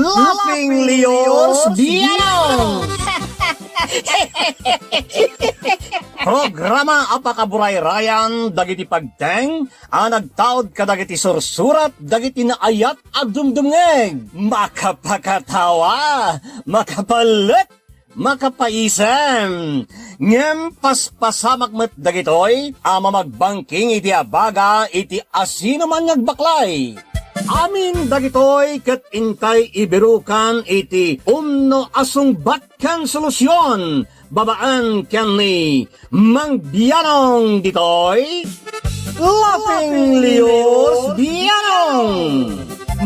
Laughing Leos Biano! Programa apakaburay-rayan dagiti pagteng nagtaod kadagiti sursurat dagiti naayat agdumdumngeg makapakatawa makapalit makapaisem ngem paspasamak met dagitoy magbangking iti abaga iti asino man ngagbaklay. Amin dagitoy ket intay ibirukan iti umno asungbat ken solusyon babaan ken ni Mang Bianong ditoy Laughing Leos Bianong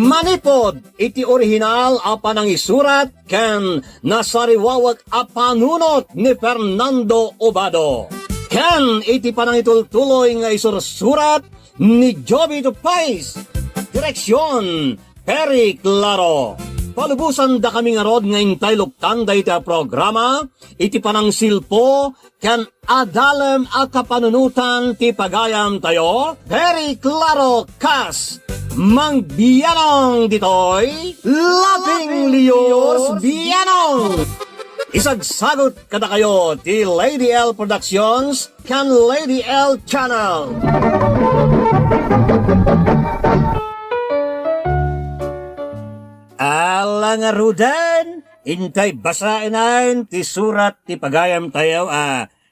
manipod iti orihinal apanang isurat ken nasariwawat apanunot ni Fernando Obado ken iti panangitultuloy nga isursurat ni Joby Tupais. Direksyon, Perry Claro. Palubusan da kami nga rod nga intay luktan da iti programa, iti panang silpo, kan adalem a kapanunutan ti pagayam tayo, Perry Claro Kas, Mang Bianong ditoy, Laughing Leos Bianong. Isagsagot kada kayo ti Lady L Productions, kan Lady L Channel. Alang arudan, intay basainan ti surat ti pagayam tayo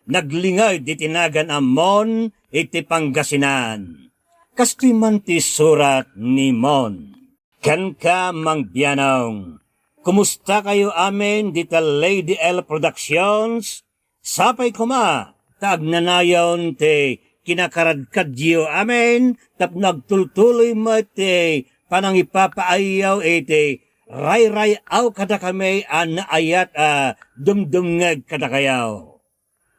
naglingay di tinagan amon iti Pangasinan. Kastoy man ti surat ni Mon. Kan ka Mang Bianong, kumusta kayo amin dita Lady L Productions? Sapay kuma, tagnanayon ti kinakaradkadyo amin, tap nagtultuloy mo ti panang ipapaayaw iti ray-ray aw kada kami naayat dumdumngag kada kayaw.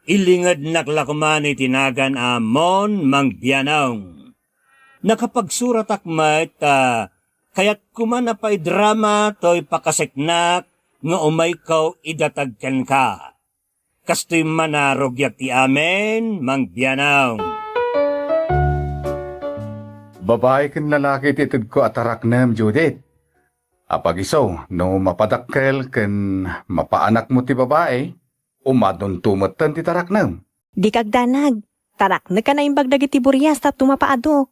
Ilingad naklakuman itinagan amon Mang Bianong. Nakapagsurat akmat kayat kuman na pa'y drama to'y pakaseknak nga umaykaw idatagkan ka. Kastoy manarogyak ti amen Mang Bianong. Babae ken lalaki titud ko atarak nem Judith. Apag iso, no mapadakkel ken mapaanak mo ti babae, umadon tumatan ti tarak nem. Di kagdanag, tarak na ka na imbag dagiti buryas ta tumapaadok.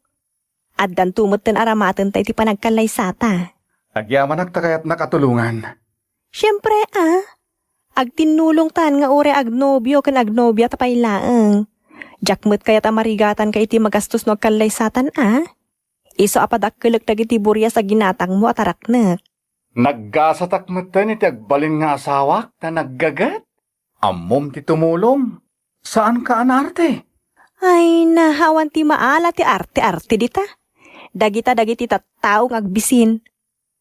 Addan tumatan aramaten ta iti panagkalay sata. Agyaman agtakayat nakatulungan. Siyempre agtinulong tan nga ore agnobyo ken agnobya tapay laeng. Jakmet kayat amarigatan ka iti magastos no agkalay satan Iso apadakkelek dagiti buryas sa ginatang mo at araknek. Naggasatakmatan iti agbalin nga asawak na naggagat. Ammom ti tumulong. Saan ka anarte? Ay, nahawan ti maala ti arte-arte dita. Dagiti tattao ngagbisin.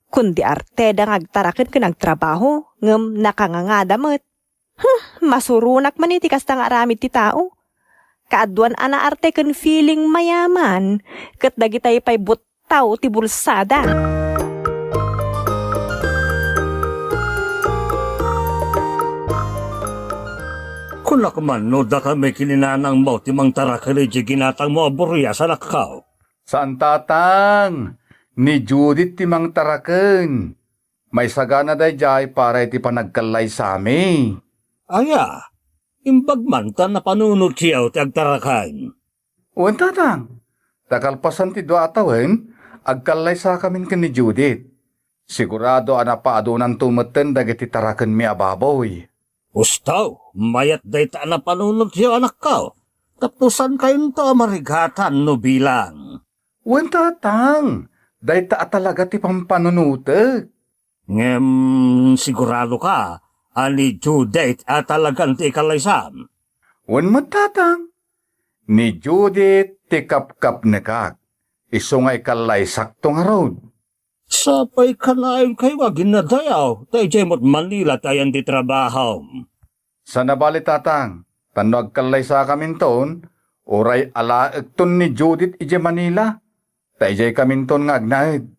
Kundi arte da ngagtaraken ka nagtrabaho, ngem nakangangadamet. Masurunak man iti kastang aramid ti tao. Kaadwan ana arte ken feeling mayaman, ket dagitay pay buttaw ti bulsada. Kunak man no da kami kininanang mo ti Mang tarakali di ginatang mo aburya sa lakaw. Saan tatang? Ni Judith ti Mang taraken. May sagana day jay para iti panagkalay sami. Aya, imbag man ta na panunod siyaw ti agtarakan. Uwan tatang. Takalpasan ti dua atawen, agkalay sa kamin ken ni Judith. Sigurado anapaadunan tumeten dagiti taraken mi ababoy. Ustaw, mayat day ta na panunod siyaw anak ka. Tapusan kayo to marigatan no bilang. Uwan tatang. Day ta talaga ti pampanunuteg. Ngem sigurado ka, ani Judith talagang ti kalaysam. Uwan matatang. Ni Judith ti kapkap nekak. Iso nga ikalay sakto nga road. Sapay ka na ayon kayo ginadayaw, tayo jay mo't Manila tayan ti trabaho. Sa nabali tatang, tano agkalay sa kamin ton, oray alaeg ton ni Judith ije Manila. Tayo jay kamin ton nga agnaid.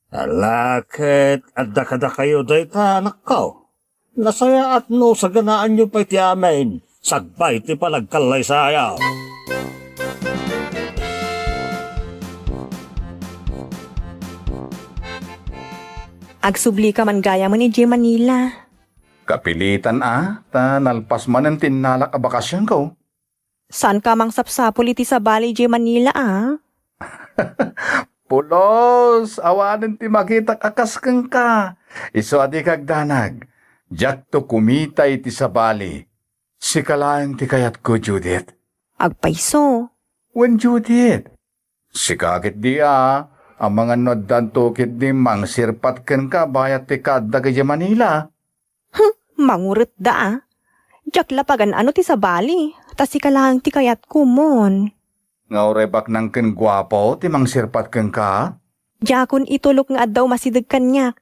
Alakit, adda kayo day ta anak ko. Nasaya at no sa ganaan nyo pa iti amin, sagbay ti palagkalay sayaw. Agsubli ka man gaya man ni J. Manila. Kapilitan ta nalpas man ang tinalak a bakasyon ko. Saan ka mang sapsapol iti sa Bali, J. Manila, Pulos, awanan ti makita akaskeng ka. Iso adi kagdanag. Jak to kumita iti sa bali. Sikalaan ti kayat ko, Judith. Agpaiso. Wen Judith. Sikakit di ang mga noddan tukit di mang sirpatken ka bayat ti kadda kay Manila. Mangurot da, Jak lapagan ano ti sa Bali. Tas ikalang ti kayat kumon. Ngaurebak ng ken gwapo ti mang sirpatken ka? Jakon itulok nga addaw masidag kanyak.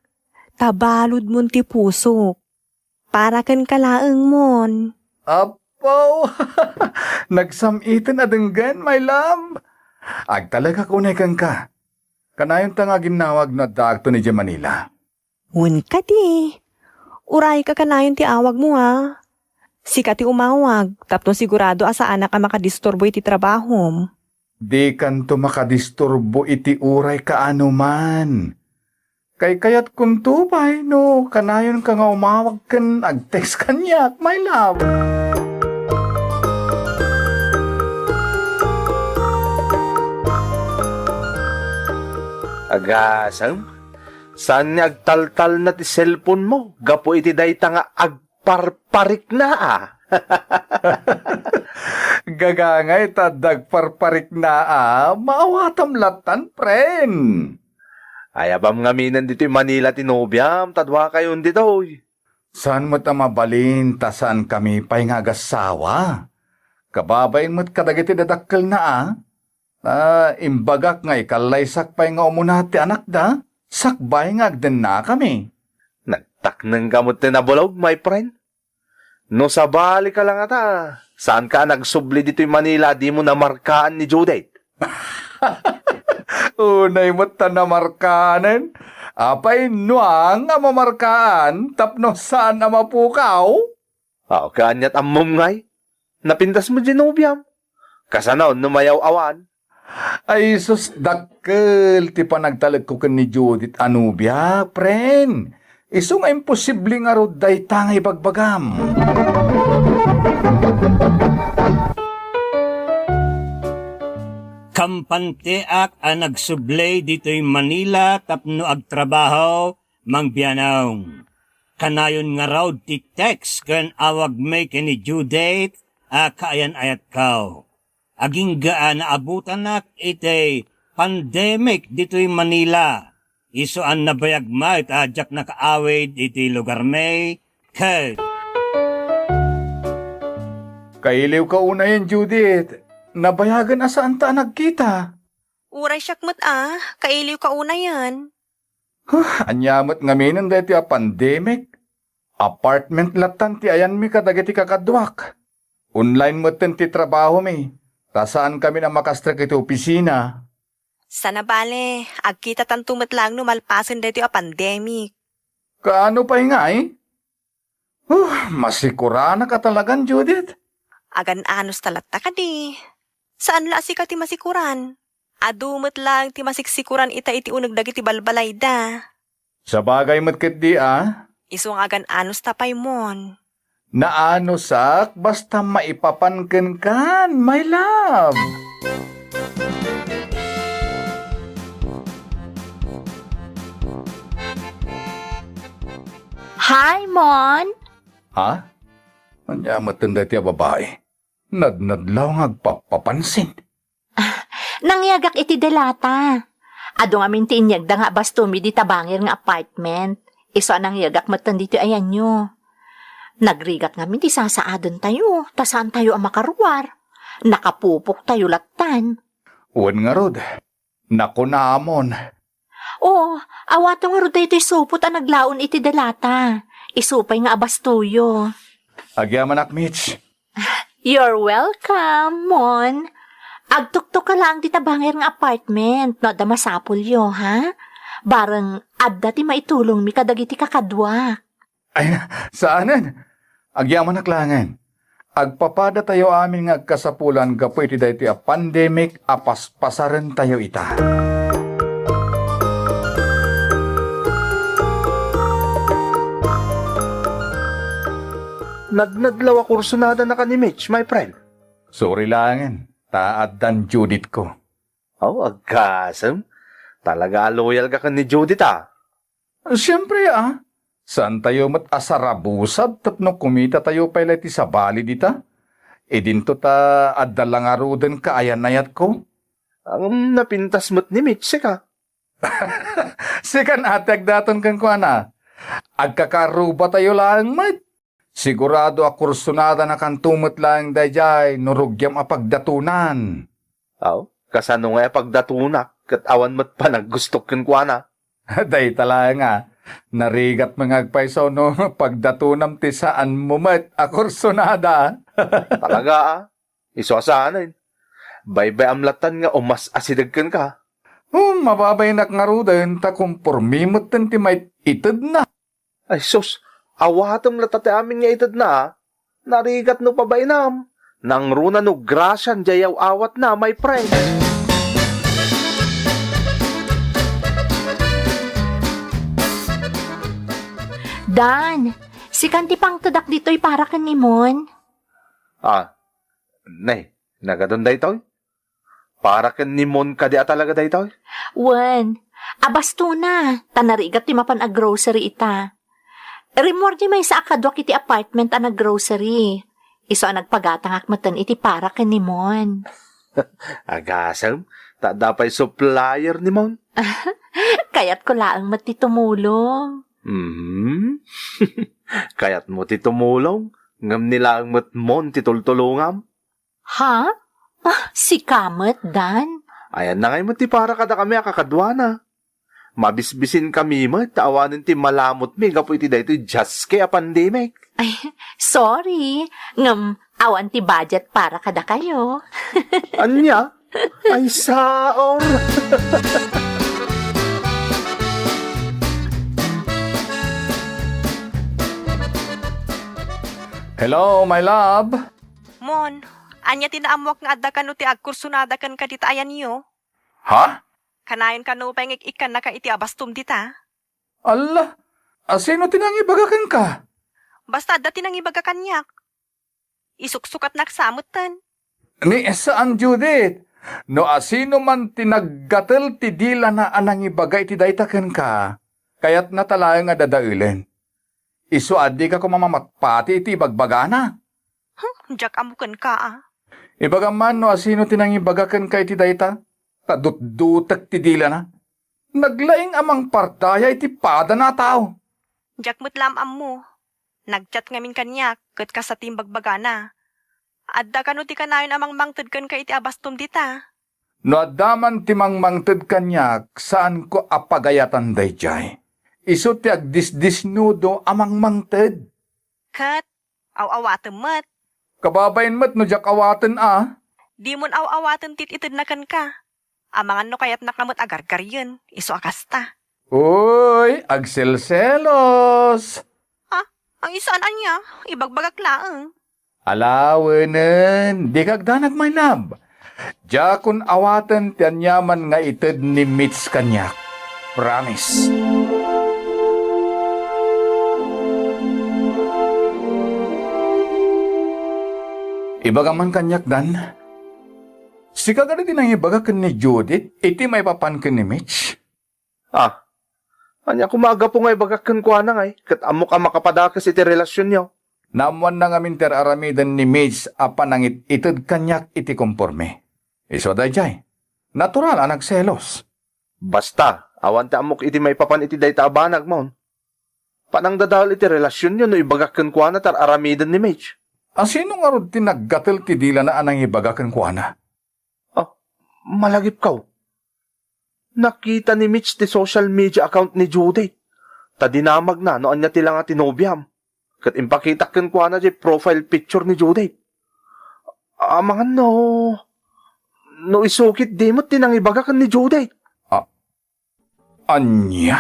Tabalod mon ti pusok. Para kan kalaeng mon. Apo! Nagsamitan adenggan, my love. Ag talaga kunay kang ka. Kanayon tanga ginawag na dagto ni Manila. Un ka di. Uray ka kanayon ti awag mo Sika ti umawag, tapno sigurado asaan na ka makadisturbo iti trabahom. Di kanto makadisturbo iti uray kaano man. Kay kayat kung tupay, no, kanayon ka nga umawag kan, ag-text kanyak, my love. Agasam, saan niya agtaltal na ti cellphone mo? Gapo iti dayta nga agparparik na Gagangay tadag parparik na maawatam latan, pren. Ayabam nga minan dito yung Manila tinobyam, tadwa kayo dito. Saan mo't mabalin, ta saan kami pa'y nga gasawa? Kababayin mo't kadagiti dadakkel na imbagak nga ikalaysak pa'y nga umunati anak da, sakbay nga agden na kami. Nagtaknang gamot na nabulog, my friend. No sa Bali ka lang saan ka nagsubli dito yung Manila, di mo namarkaan ni Judith? Unay mo't tanamarkanan. Apay nuang mamarkaan, tapno saan mapukaw? Kanyat amom ngay. Napindas mo Genoviam. Kasanaw numayaw awan. Ay sus dakkel, ti panagtalag ko ni Judith Anubia, pren. Iso nga imposible nga ro day tangay bagbagam. Kampanteak ang nagsublay dito'y Manila tapno agtrabaho mangbianaw. Kanayon nga raw ti text kan awag may kini Judith kaayan ayat kao. Aging gaan na abutanak iti pandemic dito'y Manila. Iso ang nabayag mat adyak nakaawid iti lugar may kay. Kailiw ka una yan, Judith. Nabayagan asaan ta nagkita? Uray syakmat kailiw ka una yan. Anyamot nga minan dati pandemic. Apartment latan ti ayan mi kadagiti kakadwak. Online mo ti trabaho mi. Tasaan kami na makastrak iti opisina. Sana bale, agkita tantumat lang numalpasan dito pandemic. Kaano pa nga masikura na ka talagan, Judith. Agan anos talata ka di. Saan la si ka ti masikuran? Adumot lang ti masiksikuran ita iti unag dagiti balbalay da. Sa bagay matkit di Isong agan anos tapay mon. Naano sak basta maipapanken kan, my love. Hi, Mon! Ha? Anyamat ti babae. Nadnadlaw nga agpapapansin. Nangyagak iti delata. Ado nga minti inyagda nga bastumi di tabangir nga apartment. Iso nangyagak matan dito ayan nyo. Nagrigak nga minti sasaadon tayo. Tasaan tayo ang makaruwar. Nakapupok tayo latan. Uwan nga rod. Naku na amon. Awato nga rod ito isupot ang naglaon iti delata. Isupay nga abastuyo. Agyaman Mitch. You're welcome, Mon. Agtuktok ka lang ti tabangir nga apartment. No, da masapulyo, ha? Barang adda ti maitulong mi kadagiti kakadwa. Ay, saanan? Agyaman naklangan. Agpapada tayo amin nga agkasapulan gapo iti dayti a pandemic apaspasaran tayo ita. Nagnadlaw ako kursunada na ka ni Mitch, my friend. Sorry langan, taad dan Judith ko. Oh, agkasam. Talaga loyal ka ni Judith Siyempre saan tayo asarabusad tapno kumita tayo pala ti sa bali dita? E dinto ta addalang arudan ka ayan-ayat ko. Ang napintas mo't ni Mitch, ka. Sikan atag daton kan ko agkakaruba tayo lang mat. Sigurado a kursunada na kan tumot lang dayjay nurugyam apagdatunan. Kasano nga pagdatunak, kat awan mo't pa naggustok kan ko Day talaga narigat mga agpaisaw no pagdatunam ti saan mo mat a kursunada. Talaga Iso asanan. Baybay amlatan nga o mas asidagkan ka. Mababay nga rudan ta kumpormimot ti may itad na. Ay sus, awatam latate amin nga itad na. Narigat no pabaynam. Nang runa no grasyan jayaw awat na, my friend. Dan, si kanti pang tudak dito'y para kan ni Mon. Nay, nagadon daytoy? Para kan ni Mon ka di talaga daytoy? Wen, abasto na. Tanarigat ti mapan a grocery ita. Remor di may sa akadwak iti apartment a grocery. Iso ang nagpagatangak matan iti para kan ni Mon. Agasam, dapay supplier ni Mon. Kaya't ko laang mati tumulong. Kaya't mo ti tumulong? Ngam nila ang Mon titultulungam? Ha? Si Kamet, Dan? Ayan na ngay mo ti para kada kami akakadwa na. Mabisbisin kami mo, taawanin ti malamot mi, gapo iti dahito just kaya pandemic. Ay, sorry. Ngam, awan ti budget para kada kayo. Anya? Ay, saor! Hello, my love. Mon, anya tinaamwak nga adda kanu ti agkursunada kan kadita ayan niyo. Ha? Kanayon kanu pengik ikan na ka iti abastum dita. Allah, asino tinangibagakan ka? Basta adda tinangibaga kanyak. Isuksukat naksamutan. Ni saan Judith? No asino man tinaggatel ti dila na anangibagay ti daytaken ka, kayat natalaeng nga dadailen. Isu adi ka kumamamatpati iti bagbagana. Jack amukan ka Ibagaman no asino tinangibagakan ka iti dayta? Kadutdutek ti dila na. Naglaing amang partaya iti pada na tao. Jack mutlam mo. Nagchat ngamin kanyak, kat ka sa timbagbagana. Adda kanu ti kanayon amang mangted kan ka iti abastum dita. No adaman ti mangmangted kanyak, saan ko apagayatan dayjay? Isu ti agdisdisnudo amang mangted. Kat, aw-awatem mat. Kababayin mat no jak awaten Di mon aw-awatem tit itid na kan ka. Amangan no kayat nakamot agargar yun, iso akasta. Uy, agselselos. Ang isaan anya, ibagbagak laang. Alawanen, di kagdanag my love. Jakun awaten ti anyaman nga ited ni Mitch kanyak. Promise. Ibagaman kanyak dan. Si kagari din ang ibagakan ni Judith, iti may papankan ni Mitch. Anya kumaga po nga ibagakan ko na ngay, kat amo ka makapadakas iti relasyon niyo. Namuan na nga minter aramidan ni Mitch apan ang ited kanyak iti komporme. Iso dayjay, natural ang nagselos. Basta, awan ta amok iti may papan iti dayta abanag mo. Panang dadahal iti relasyon niyo no ibagakan ko na tar aramidan ni Mitch. Sino nga ron tinaggatel ti dila na anang ibagakan ko na? Malagip ka. Nakita ni Mitch ti social media account ni Judith. Tadinamag na no anya tila nga tinobyam. Kat impakita ken ko na di profile picture ni Judith. Amangan no isukit di mo tinang ibagakan ni Judith. Anya?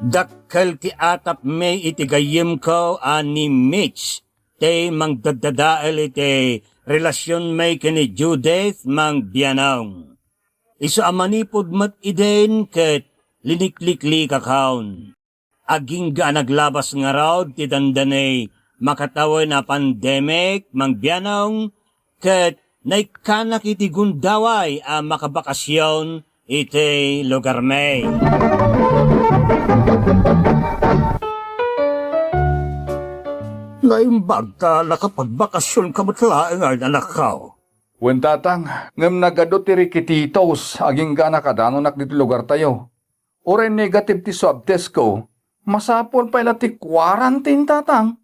Dakkel ti atap may itigayim ko ani Mitch. Te mang dadadael iti relasyon may kini Judith mang biyanong. Iso amanipod mat iden ket liniklikli kakaon. Aging ga naglabas nga raw ti dandanay makataway na pandemic mangbyanong ket naikanak iti gundaway a makabakasyon iti lugar may. Naimbag ta nakapagbakasyon ka matlaang anak ka. Wen tatang, ngem nagadot ti rikititos, aging gana kadanonak dito lugar tayo. Oray negative ti swab test ko, masapol pa ila ti quarantine tatang.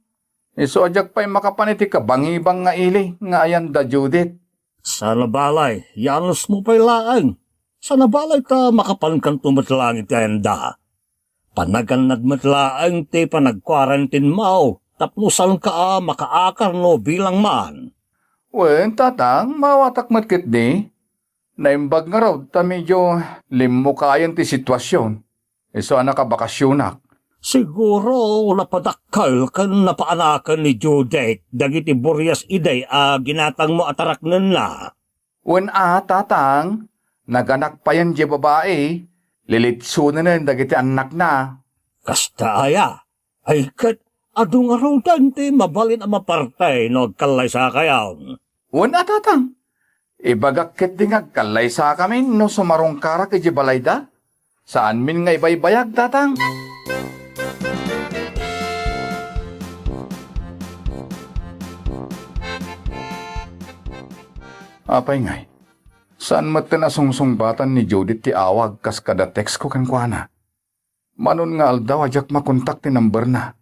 Iso ajak pa'y makapaniti kabangibang nga ili, nga ayan da Judith. Sa nabalay, yanos mo pa'y laang. Sa nabalay ta makapalan kang tumatlaang iti ayanda. Panagan nagmatlaang ti panag-quarantine mo, tapnusan ka makaakar no bilang man. Wen tatang, mawatak matkit di. Naimbag nga raw, ta medyo limmo kayan ti sitwasyon. Iso anak kabakasyonak. Siguro napadakkel kan napaanakan ni Judith dagiti Boreas iday ginatang mo ataraknan na. Wen tatang, naganak pa yan di babae, lilitsunan dagiti anak na. Kasta aya, ay kat adu nga raw dante mabalin ang mapartay no agkalay sa kayaw. Wen tatang, ibagakit di ngagkalay sa kami no sumarong kara kay Balayda? Saan min nga ibaybayag tatang? Apay ngay, saan mat na sungsongbatan ni Judith ti awag kas kada text ko kan kuana? Manon nga aldaw ajak makontak ti number na.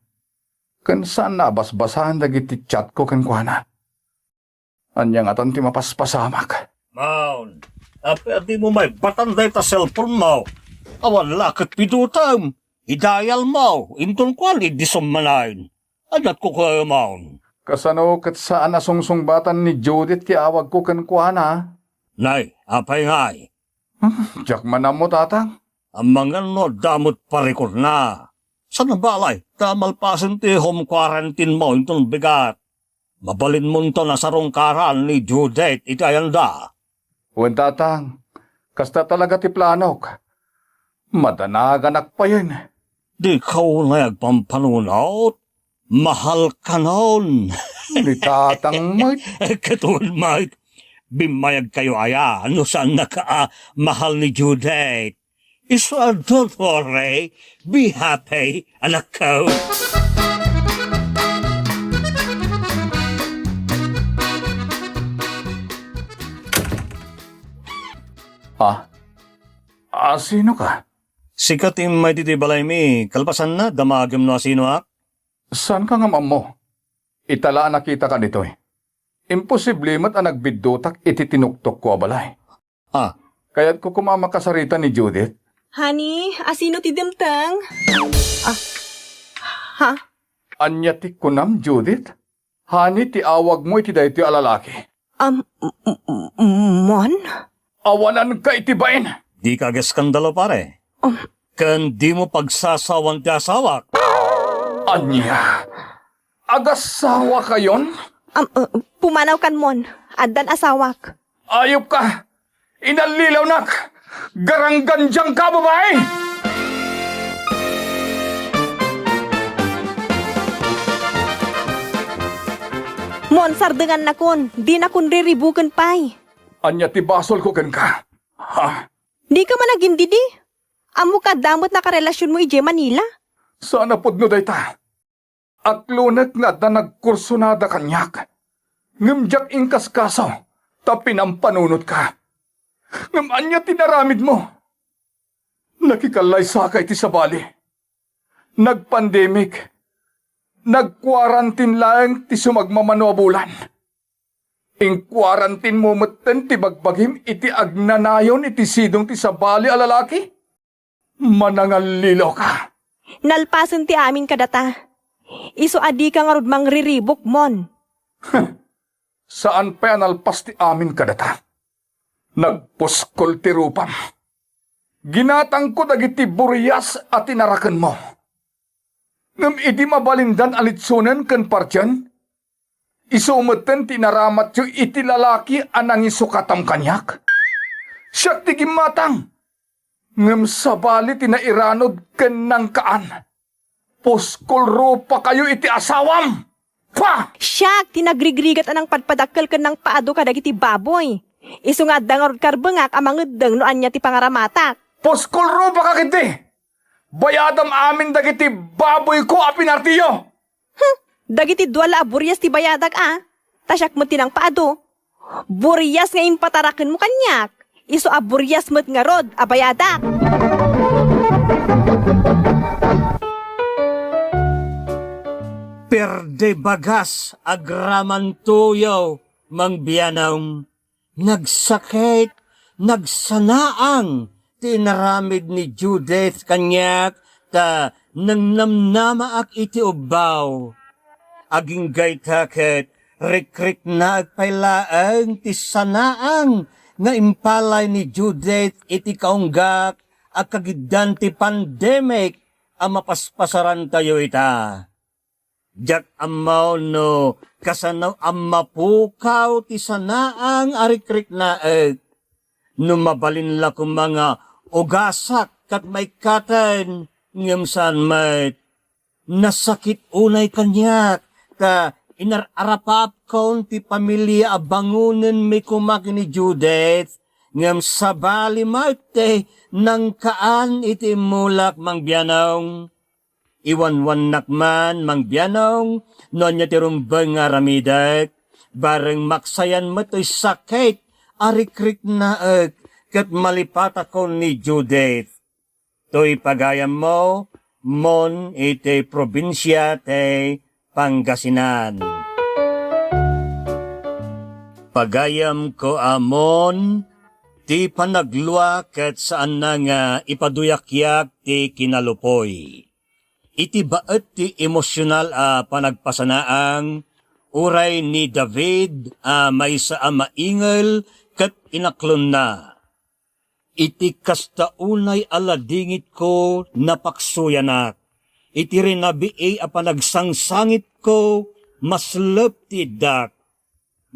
Kan saan na basbasahan dagiti chat ko kan kuana? Anyang atan ti mapaspasamak. Maun, di mo may batanday ta cellphone mo. Awan lakit pidutam. Idayal mo, intun ko alidisom manayin. Adat ko kayo maun. Kasano kat saan na sungsongbatan ni Judith ti awag ko kan kuana? Nay, apay ngay. Diyak man mo tatang. Ang mga no damot parikor na. Sa nabalay, tamalpasan ti home quarantine mo intun bigat. Mabalin mo ito na sarong karan ni Judith itayanda. Wen tatang, kasta talaga ti planok. Madanaganak pa yun. Di ka na agpampanunaut. Mahal ka noon. Ni tatang Mike. Katulad Mike, bimayag kayo aya. Ano saan mahal ni Judith? So don't worry. Be happy, anak ko. Sino ka? Sikat yung may titibalay mi. Kalpasan na, damagam no asino ak. Saan ka nga mo? Itala nakita ka nito eh. Imposible mat ang nagbiddotak ititinuktok ko abalay. Kaya't ko kumamakasarita ni Judith. Honey, asino ti dimtang? Ha? Anyatik ko nam, Judith? Hani ti awag mo iti dahi ti alalaki. Mon? Awanan ka itibain. Di ka skandalo pare. Kan di mo pagsasawan ti asawak. Anya? Agasawa ka yon? Pumanaw kan mon. Addan asawak. Ayop ka! Inalilaw nak! Garangganjang ka, babae! Mon, sardengan na kun. Di na kun riribukan pay. Anya ti basol ko ken ka. Ha? Di ka man naging didi. Amo ka damot na karelasyon mo ije Manila. Sana pod no dayta. Aklunet nga da nagkursunada kanyak. Ngimjak ingkas kaso, tapin ang panunot ka. Ngam anya tinaramid mo. Nakikalay sakay ti sabali. Nagpandemic. Nag-quarantine lang ti sumagmamano a bulan. Ing quarantine mo maten ti bagbagim iti agnanayon iti sidong ti sabali a lalaki. Manangalilo ka. Nalpasan ti amin kadata. Iso adi ka nga rudmang riribok mon. Saan pa analpas ti amin kadata? Nagpuskol ti rupam. Ginatang ko dagiti Boreas at tinarakan mo. Ngam idi mabalindan alitsunan kan partyan, isumeten tinaramat yu iti lalaki anang isukatam kanyak. Siyak ti gimatang. Ngem sabali tinairanod ken ng kaan. Puskulro pa kayo iti asawam! Pa! Siyak, tinagrigrigat anang padpadakkel ken ng paado kadagiti baboy. Isu nga dangor karbengak amang ngedeng no anya ti pangaramatak. Puskulro pa kakiti! Bayadam amin dagiti baboy ko a pinartiyo! Dagiti duala a buryas ti bayadag Tasyak mo tinang paado. Buryas nga impataraken mo kanyak. Isu a buryas mo't nga rod a bayadak. Perde bagas agraman tuyaw, mang biyanong. Nagsakit, nagsanaang, tinaramid ni Judith kanyak, ta nang namnamaak iti ubaw. Aging gaytaket, rekrik na agpailaang ti sanaang, nga impalay ni Judith iti kaunggak, agkagidan ti pandemic, ang mapaspasaran tayo ita. Jak amaw no, kasanaw ang mapukaw ti sanaang arikrik na no mabalin la kung mga ugasak kat may katan ngem san met. Nasakit unay kanyak ta inararapap kon ti pamilya abangunan may kumaki ni Judith ngem sabali mate nang kaan iti mulak mangbianong. Iwan-wan nakman, mangbianong, noon niya tirumbang nga ramidak, bareng maksayan mo to'y sakit, arikrik na kat malipat ako ni Judith. To'y pagayam mo, mon iti probinsya te Pangasinan. Pagayam ko amon, ti panagluwa kat saan na nga ipaduyakyak ti kinalupoy. Iti baet ti emosyonal panagpasanaang uray ni David may sa maingel kat inaklon na. Iti kastaunay aladingit ko napaksuyanak. Iti rinabii panagsangsangit ko maslep ti dak.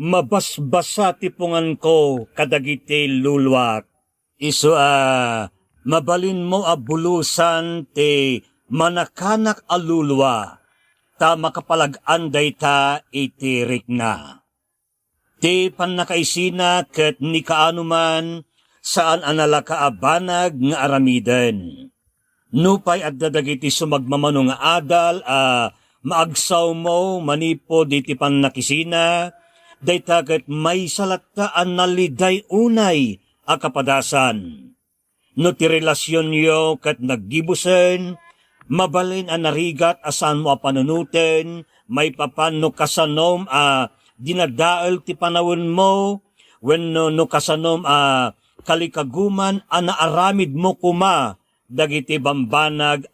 Mabasbasa ti pungan ko kadagiti lulwak. Isu mabalin mo bulusan ti manakanak alulwa, ta makapalag-anday ta itirik na. Ti panakaisina ket ni kaanuman, saan anala kaabanag nga aramiden. Nupay at dadagiti sumagmamano nga adal, maagsaw mo, manipo diti panakisina, dayta ket may salataan naliday unay, akapadasan. No ti relasyon yo ket naggibusen, mabalin narigat asan mo panunutin, may papano kasanom dinadaal ti panawin mo, wenno no kasanom kalikaguman naaramid mo kuma, dagiti bambanag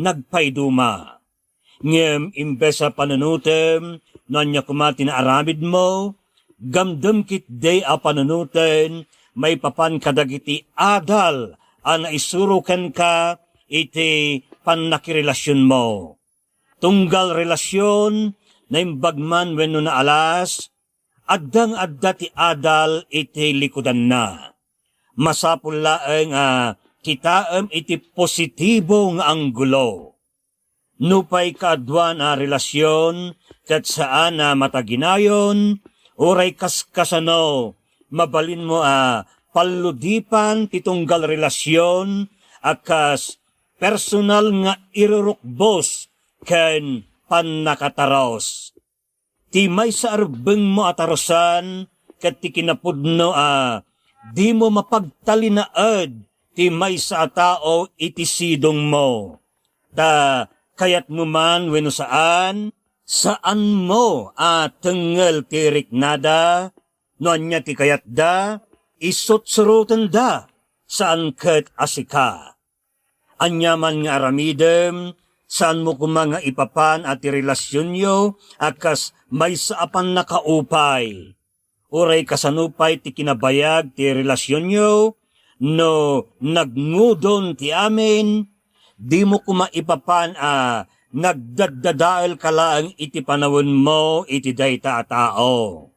nagpayduma. Ngem imbes panunutin, nanya kuma tinaaramid mo, gamdem kit day panunutin, may papan kadagiti adal naisuruken ka, iti panakirelasyon mo. Tunggal relasyon na imbagman wenno na alas, addang-adda ti adal iti likudan na. Masapul laeng kitaem iti positibo nga anggulo. Nupay kaadwan relasyon kat saan mataginayon, oray kaskasano, mabalin mo paludipan ti tunggal relasyon, akas personal nga irurukbos ken panakataros. Ti may sa arbeng mo atarosan ket ti kinapudno di mo mapagtalinaed ti may sa tao iti sidong mo. Ta kayat mo man wenno saan mo tengel ti riknada, no anya ti kayat da isot-surutan da saan ket asika. Anyaman nga aramidem, saan mo kumanga ipapan at relasyon yo, akas may saapan nakaupay. Uray kasanupay ti kinabayag ti relasyon yo, no nagnudon ti amin, di mo kumaipapan nagdadadael kalaang iti panawin mo iti dayta a tao.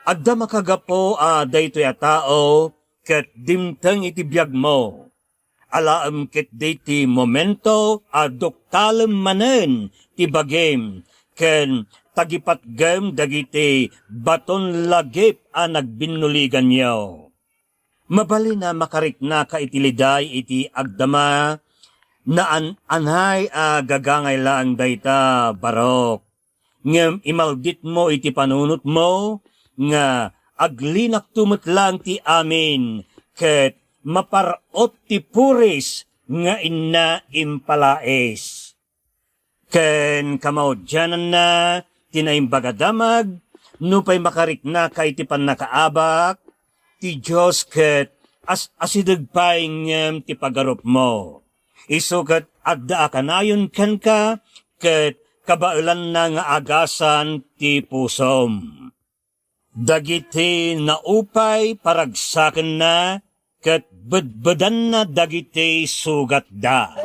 Adda makagapo daytoy a tao, ket dimteng iti biyag mo. alaam ket diti momento adoktalem manen ti bagem ken tagipatgem dagiti baton lagip a nagbinuligan yaw. Mabali na makarikna ka itiliday iti agdama na anay a gagangay lang dayta barok. Ngem imaldit mo iti panunot mo nga aglinak tumot lang ti amin ket maparot ti puris nga inna impalaes. Ken kamaudyanan na tinaimbagadamag nupay makarikna ka iti panakaabak ti Diyos ket asidagpay ngem ti pagarup mo. Isukat adda kanayon ken ka ket kabailan na nga agasan ti pusom. Dagiti naupay paragsaken na ket bedbedan na dagiti sugat da.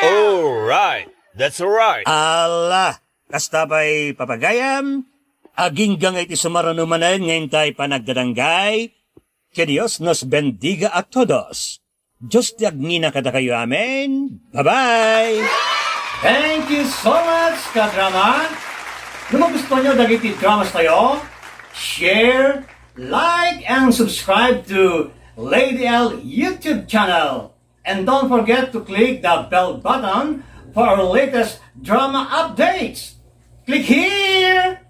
Alright, that's alright. Ala, kastabay papagayam, aging gangay ti sumaranumanan ngayon tayo panagdadanggay, que Dios nos bendiga a todos. Diyos ti agnina kada kayo amen. Bye-bye! Thank you so much, kadrama! Kung gusto nyo dagiti dramas tayo, share, like, and subscribe to Lady L YouTube channel. And don't forget to click the bell button for our latest drama updates. Click here!